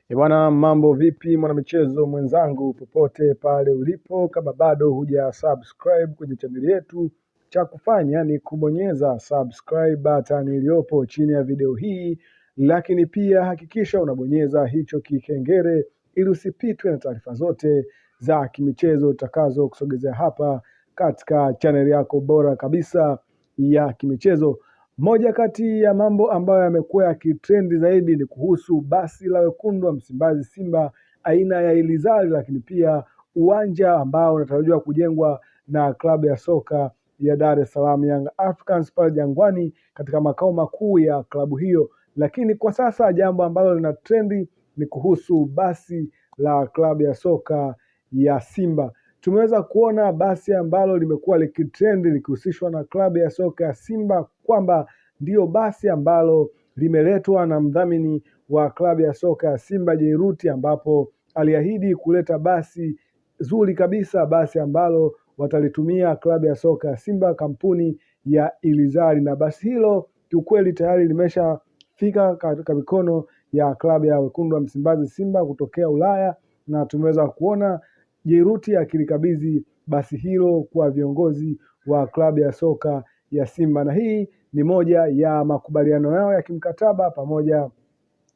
Bwana, mambo vipi mwanamichezo mwenzangu popote pale ulipo? Kama bado huja subscribe kwenye chaneli yetu, cha kufanya ni kubonyeza subscribe button iliyopo chini ya video hii, lakini pia hakikisha unabonyeza hicho kikengele ili usipitwe na taarifa zote za kimichezo utakazo kusogezea hapa katika chaneli yako bora kabisa ya kimichezo. Moja kati ya mambo ambayo yamekuwa yakitrendi zaidi ni kuhusu basi la wekundu wa Msimbazi Simba aina ya Ilizari, lakini pia uwanja ambao unatarajiwa kujengwa na klabu ya soka ya Dar es Salaam Young Africans pale Jangwani katika makao makuu ya klabu hiyo. Lakini kwa sasa jambo ambalo lina trendi ni kuhusu basi la klabu ya soka ya Simba. Tumeweza kuona basi ambalo limekuwa likitrendi likihusishwa na klabu ya soka ya Simba kwamba ndio basi ambalo limeletwa na mdhamini wa klabu ya soka ya Simba Jairuti, ambapo aliahidi kuleta basi zuri kabisa, basi ambalo watalitumia klabu ya soka ya Simba, kampuni ya Ilizari, na basi hilo kiukweli tayari limeshafika katika mikono ya klabu ya wekundu wa Msimbazi Simba kutokea Ulaya, na tumeweza kuona Jairuti akilikabidhi basi hilo kwa viongozi wa klabu ya soka ya Simba, na hii ni moja ya makubaliano yao ya kimkataba pamoja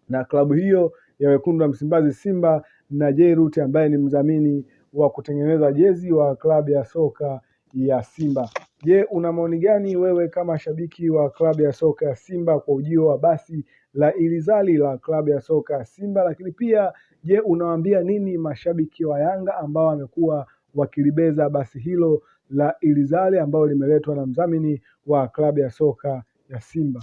na klabu hiyo ya wekundu wa Msimbazi Simba na Jairuti ambaye ni mdhamini wa kutengeneza jezi wa klabu ya soka ya Simba. Je, una maoni gani wewe kama shabiki wa klabu ya soka ya Simba kwa ujio wa basi la Ilizari la klabu ya soka ya Simba? Lakini pia je, unawaambia nini mashabiki wa Yanga ambao wamekuwa wakilibeza basi hilo la Ilizari ambalo limeletwa na mdhamini wa klabu ya soka ya Simba?